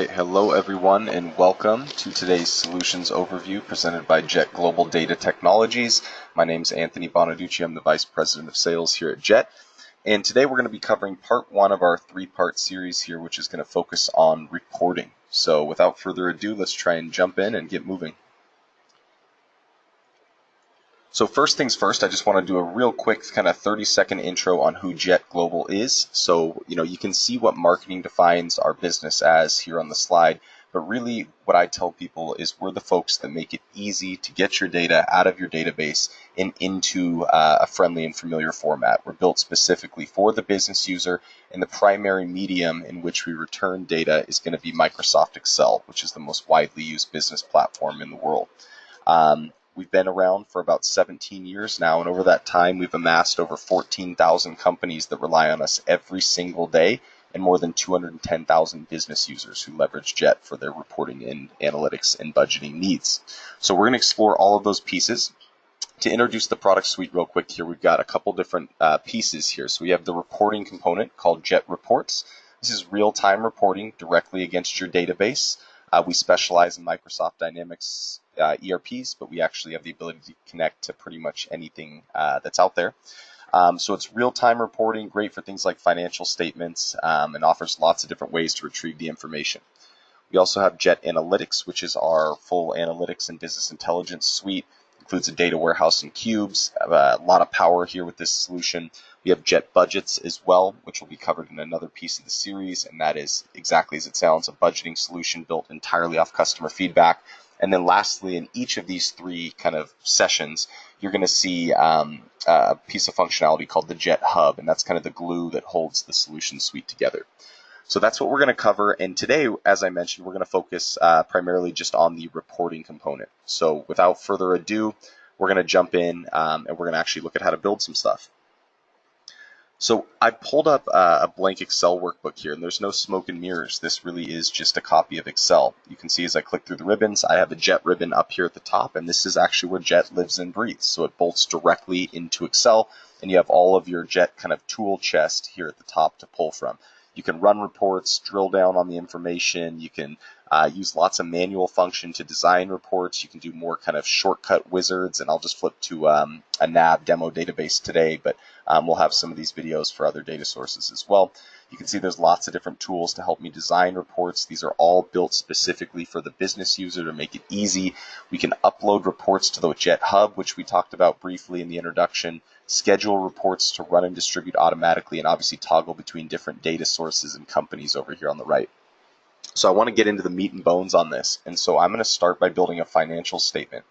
Alright, hello everyone and welcome to today's solutions overview presented by Jet Global Data Technologies. My name is Anthony Bonaducci. I'm the Vice President of Sales here at Jet. And today we're going to be covering part one of our three-part series here, which is going to focus on reporting. So without further ado, let's try and jump in and get moving. So first things first, I just want to do a real quick kind of 30-second intro on who Jet Global is. So, you can see what marketing defines our business as here on the slide, but really what I tell people is we're the folks that make it easy to get your data out of your database and into a friendly and familiar format. We're built specifically for the business user, and the primary medium in which we return data is going to be Microsoft Excel, which is the most widely used business platform in the world. We've been around for about 17 years now, and over that time we've amassed over 14,000 companies that rely on us every single day, and more than 210,000 business users who leverage Jet for their reporting and analytics and budgeting needs. So we're going to explore all of those pieces. To introduce the product suite real quick here, we've got a couple different pieces here. So we have the reporting component called Jet Reports. This is real-time reporting directly against your database. We specialize in Microsoft Dynamics ERPs, but we actually have the ability to connect to pretty much anything that's out there. So it's real-time reporting, great for things like financial statements, and offers lots of different ways to retrieve the information. We also have Jet Analytics, which is our full analytics and business intelligence suite. Includes a data warehouse and cubes. A lot of power here with this solution. We have Jet Budgets as well, which will be covered in another piece of the series, and that is exactly as it sounds, a budgeting solution built entirely off customer feedback. And then lastly, in each of these three kind of sessions, you're going to see a piece of functionality called the Jet Hub, and that's kind of the glue that holds the solution suite together. So that's what we're going to cover, and today, as I mentioned, we're going to focus primarily just on the reporting component. So without further ado, we're going to jump in and we're going to actually look at how to build some stuff. So I pulled up a blank Excel workbook here, and there's no smoke and mirrors. This really is just a copy of Excel. You can see as I click through the ribbons, I have a Jet ribbon up here at the top, and this is actually where Jet lives and breathes. So it bolts directly into Excel, and you have all of your Jet kind of tool chest here at the top to pull from. You can run reports, drill down on the information. You can use lots of manual function to design reports. You can do more kind of shortcut wizards, and I'll just flip to a NAV demo database today, but we'll have some of these videos for other data sources as well. You can see there's lots of different tools to help me design reports. These are all built specifically for the business user to make it easy. We can upload reports to the Jet Hub, which we talked about briefly in the introduction, schedule reports to run and distribute automatically, and obviously toggle between different data sources and companies over here on the right. So I want to get into the meat and bones on this, and so I'm going to start by building a financial statement.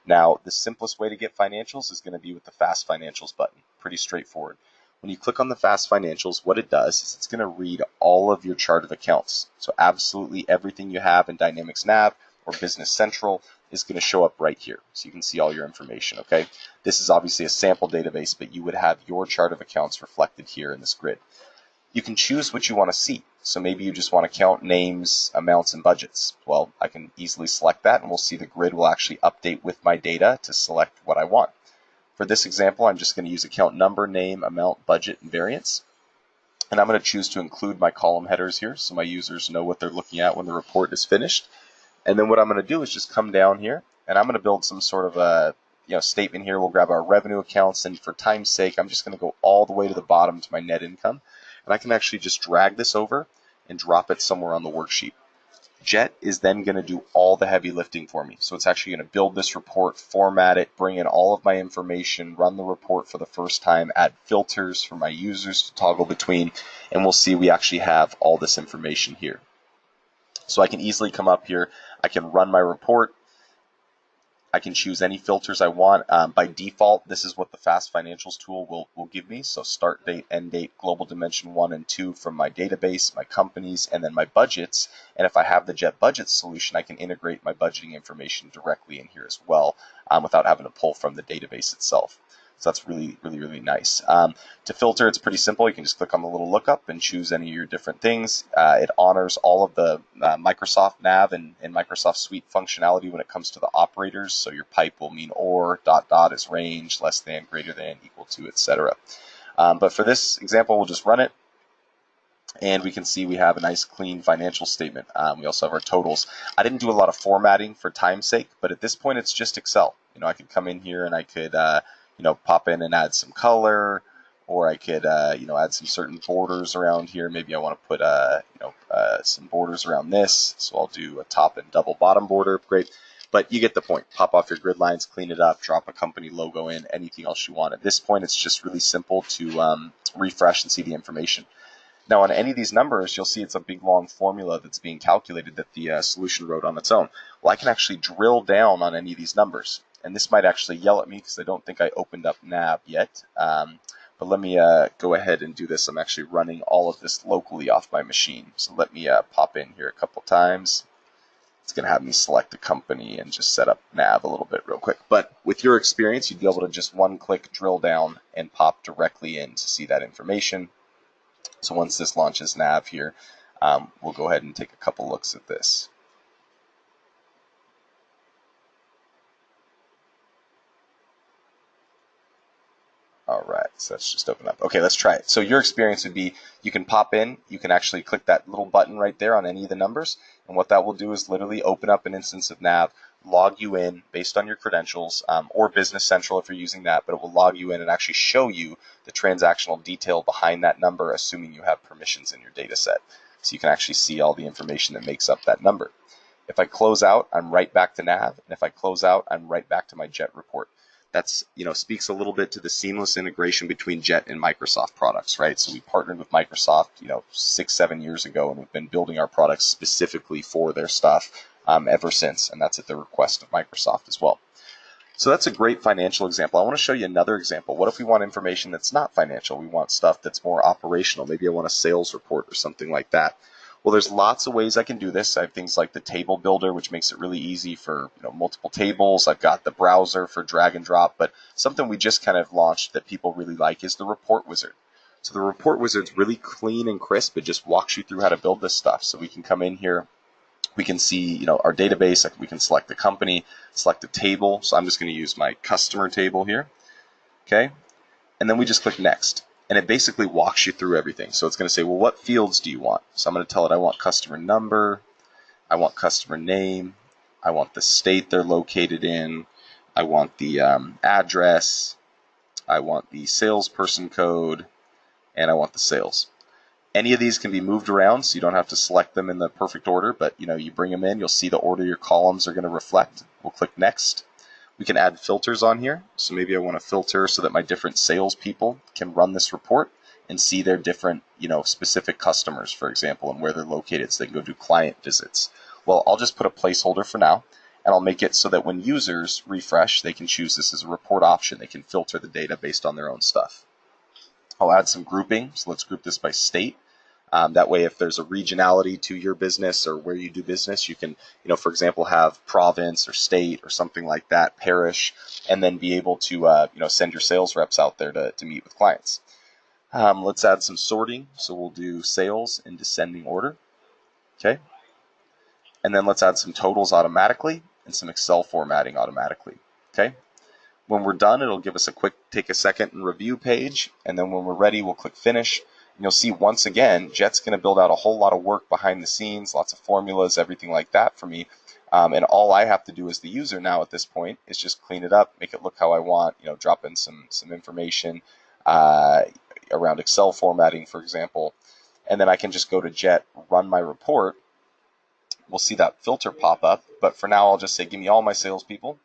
Now, the simplest way to get financials is going to be with the Fast Financials button. Pretty straightforward. When you click on the Fast Financials, what it does is it's going to read all of your chart of accounts. So absolutely everything you have in Dynamics NAV or Business Central is going to show up right here. So you can see all your information, okay? This is obviously a sample database, but you would have your chart of accounts reflected here in this grid. You can choose what you want to see. So maybe you just want to count names, amounts, and budgets. Well, I can easily select that, and we'll see the grid will actually update with my data to select what I want. For this example, I'm just going to use account number, name, amount, budget, and variance. And I'm going to choose to include my column headers here so my users know what they're looking at when the report is finished. And then what I'm going to do is just come down here, and I'm going to build some sort of a statement here. We'll grab our revenue accounts, and for time's sake, I'm just going to go all the way to the bottom to my net income. And I can actually just drag this over and drop it somewhere on the worksheet. Jet is then going to do all the heavy lifting for me. So it's actually going to build this report, format it, bring in all of my information, run the report for the first time, add filters for my users to toggle between, and we'll see we actually have all this information here. So I can easily come up here, I can run my report, I can choose any filters I want. By default, this is what the Fast Financials tool will give me. So start date, end date, global dimension 1 and 2 from my database, my companies, and then my budgets. And if I have the Jet Budgets solution, I can integrate my budgeting information directly in here as well without having to pull from the database itself. So that's really, really, really nice. To filter, it's pretty simple. You can just click on the little lookup and choose any of your different things. It honors all of the Microsoft NAV and Microsoft Suite functionality when it comes to the operators. So your pipe will mean or, dot, dot is range, less than, greater than, equal to, etc. But for this example, we'll just run it. And we can see we have a nice clean financial statement. We also have our totals. I didn't do a lot of formatting for time's sake, but at this point it's just Excel. I could come in here and I could pop in and add some color, or I could add some certain borders around here. Maybe I want to put some borders around this, so I'll do a top and double bottom border. Great. But you get the point. Pop off your grid lines, clean it up, drop a company logo in, anything else you want. At this point, it's just really simple to refresh and see the information. Now, on any of these numbers, you'll see it's a big, long formula that's being calculated that the solution wrote on its own. Well, I can actually drill down on any of these numbers. And this might actually yell at me because I don't think I opened up NAV yet. But let me go ahead and do this. I'm actually running all of this locally off my machine. So let me pop in here a couple times. It's going to have me select a company and just set up NAV a little bit real quick. But with your experience, you'd be able to just one-click drill down and pop directly in to see that information. So once this launches NAV here, we'll go ahead and take a couple looks at this. All right, so let's just open up. Okay, let's try it. So your experience would be you can pop in, you can actually click that little button right there on any of the numbers, and what that will do is literally open up an instance of NAV, log you in based on your credentials, or Business Central if you're using that, but it will log you in and actually show you the transactional detail behind that number, assuming you have permissions in your data set. So you can actually see all the information that makes up that number. If I close out, I'm right back to NAV, and if I close out, I'm right back to my Jet report. That's, speaks a little bit to the seamless integration between Jet and Microsoft products, right? So we partnered with Microsoft, 6-7 years ago, and we've been building our products specifically for their stuff ever since, and that's at the request of Microsoft as well. So that's a great financial example. I want to show you another example. What if we want information that's not financial? We want stuff that's more operational. Maybe I want a sales report or something like that. Well, there's lots of ways I can do this. I have things like the table builder, which makes it really easy for multiple tables. I've got the browser for drag and drop, but something we just kind of launched that people really like is the report wizard. So the report wizard's really clean and crisp. It just walks you through how to build this stuff. So we can come in here, we can see our database. We can select the company, select the table. So I'm just going to use my customer table here. Okay, and then we just click next. And it basically walks you through everything. So it's going to say, well, what fields do you want? So I'm going to tell it I want customer number, I want customer name, I want the state they're located in, I want the address, I want the salesperson code, and I want the sales. Any of these can be moved around, so you don't have to select them in the perfect order, but you bring them in, you'll see the order your columns are going to reflect. We'll click next. We can add filters on here. So maybe I want to filter so that my different salespeople can run this report and see their different, specific customers, for example, and where they're located so they can go do client visits. Well, I'll just put a placeholder for now, and I'll make it so that when users refresh, they can choose this as a report option. They can filter the data based on their own stuff. I'll add some grouping. So let's group this by state. That way, if there's a regionality to your business or where you do business, you can, for example, have province or state or something like that, parish, and then be able to, send your sales reps out there to meet with clients. Let's add some sorting. So we'll do sales in descending order. Okay. And then let's add some totals automatically and some Excel formatting automatically. Okay. When we're done, it'll give us a quick take a second and review page. And then when we're ready, we'll click finish. And you'll see once again, Jet's going to build out a whole lot of work behind the scenes, lots of formulas, everything like that for me. And all I have to do as the user now at this point is just clean it up, make it look how I want, drop in some information around Excel formatting, for example. And then I can just go to Jet, run my report. We'll see that filter pop up. But for now, I'll just say, give me all my salespeople.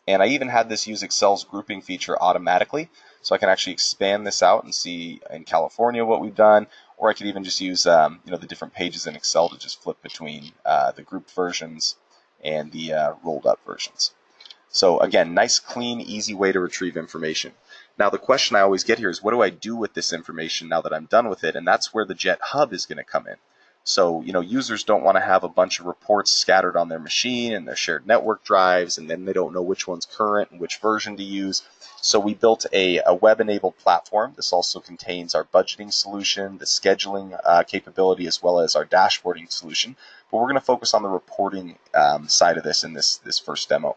And I even had this use Excel's grouping feature automatically. So I can actually expand this out and see in California what we've done. Or I could even just use the different pages in Excel to just flip between the grouped versions and the rolled up versions. So again, nice, clean, easy way to retrieve information. Now the question I always get here is, what do I do with this information now that I'm done with it? And that's where the Jet Hub is going to come in. So, users don't want to have a bunch of reports scattered on their machine and their shared network drives, and then they don't know which one's current and which version to use. So we built a web-enabled platform. This also contains our budgeting solution, the scheduling capability, as well as our dashboarding solution. But we're going to focus on the reporting side of this in this first demo.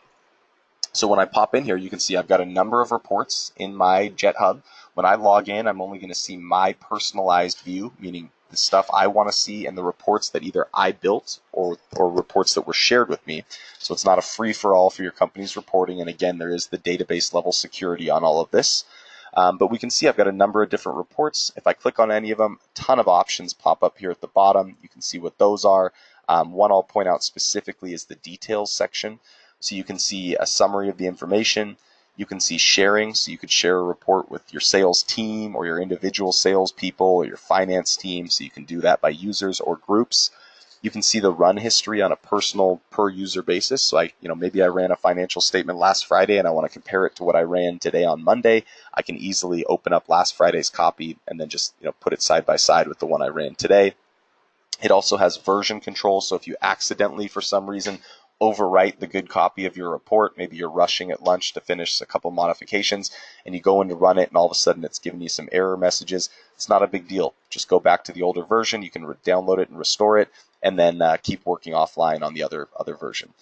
So when I pop in here, you can see I've got a number of reports in my Jet Hub. When I log in, I'm only going to see my personalized view, meaning the stuff I want to see and the reports that either I built or reports that were shared with me. So it's not a free-for-all for your company's reporting. And again, there is the database level security on all of this. But we can see I've got a number of different reports. If I click on any of them, a ton of options pop up here at the bottom. You can see what those are. One I'll point out specifically is the details section. So you can see a summary of the information. You can see sharing, so you could share a report with your sales team or your individual sales people or your finance team, so you can do that by users or groups. You can see the run history on a personal per user basis. So maybe I ran a financial statement last Friday and I want to compare it to what I ran today on Monday. I can easily open up last Friday's copy and then just put it side by side with the one I ran today. It also has version control, so if you accidentally for some reason overwrite the good copy of your report, maybe you're rushing at lunch to finish a couple modifications and you go in to run it and all of a sudden it's giving you some error messages, it's not a big deal. Just go back to the older version, you can download it and restore it, and then keep working offline on the other version.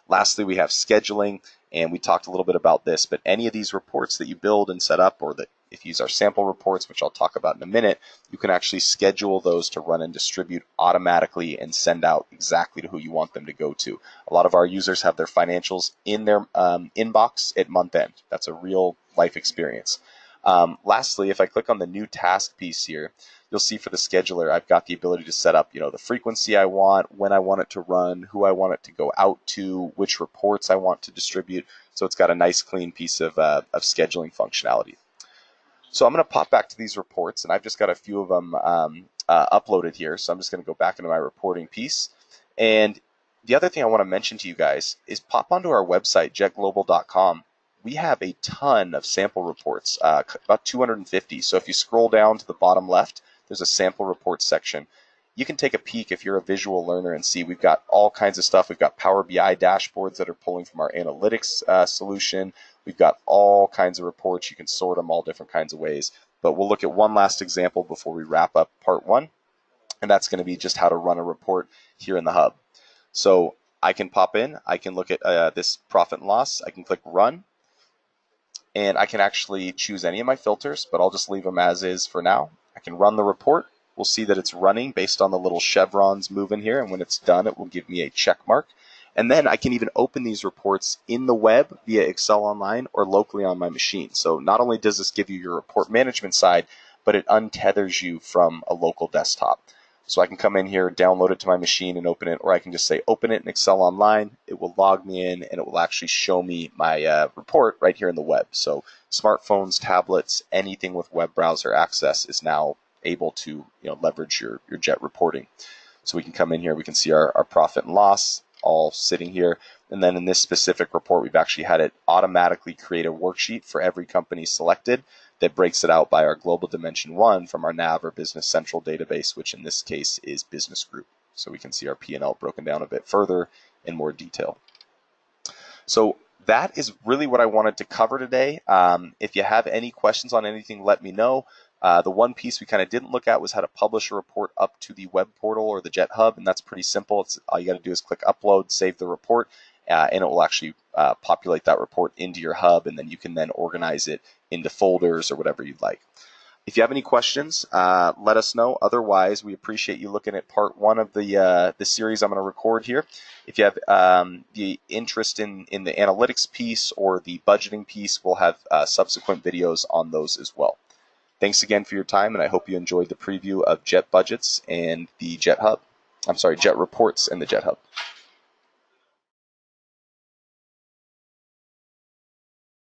Lastly, we have scheduling, and we talked a little bit about this, but any of these reports that you build and set up, or that if you use our sample reports, which I'll talk about in a minute, you can actually schedule those to run and distribute automatically and send out exactly to who you want them to go to. A lot of our users have their financials in their inbox at month end. That's a real life experience. Lastly, if I click on the new task piece here, you'll see for the scheduler, I've got the ability to set up, the frequency I want, when I want it to run, who I want it to go out to, which reports I want to distribute. So it's got a nice clean piece of scheduling functionality. So I'm going to pop back to these reports, and I've just got a few of them uploaded here. So I'm just going to go back into my reporting piece. And the other thing I want to mention to you guys is pop onto our website, jetglobal.com. We have a ton of sample reports, about 250. So if you scroll down to the bottom left, there's a sample reports section. You can take a peek if you're a visual learner and see we've got all kinds of stuff. We've got Power BI dashboards that are pulling from our analytics solution. We've got all kinds of reports. You can sort them all different kinds of ways. But we'll look at one last example before we wrap up part one, and that's going to be just how to run a report here in the hub. So I can pop in. I can look at this profit and loss. I can click Run, and I can actually choose any of my filters, but I'll just leave them as is for now. I can run the report. We'll see that it's running based on the little chevrons moving here, and when it's done, it will give me a check mark. And then I can even open these reports in the web via Excel Online or locally on my machine. So not only does this give you your report management side, but it untethers you from a local desktop. So I can come in here, download it to my machine and open it, or I can just say open it in Excel Online. It will log me in and it will actually show me my report right here in the web. So smartphones, tablets, anything with web browser access is now able to leverage your Jet reporting. So we can come in here, we can see our profit and loss all sitting here. And then in this specific report, we've actually had it automatically create a worksheet for every company selected that breaks it out by our Global Dimension 1 from our NAV or Business Central database, which in this case is Business Group. So we can see our P&L broken down a bit further in more detail. So that is really what I wanted to cover today. If you have any questions on anything, let me know. The one piece we kind of didn't look at was how to publish a report up to the web portal or the Jet Hub, and that's pretty simple. All you got to do is click Upload, save the report, and it will actually populate that report into your hub, and then you can then organize it into folders or whatever you'd like. If you have any questions, let us know. Otherwise, we appreciate you looking at part one of the series I'm going to record here. If you have the interest in the analytics piece or the budgeting piece, we'll have subsequent videos on those as well. Thanks again for your time, and I hope you enjoyed the preview of Jet Budgets and the Jet Hub. I'm sorry, Jet Reports and the Jet Hub.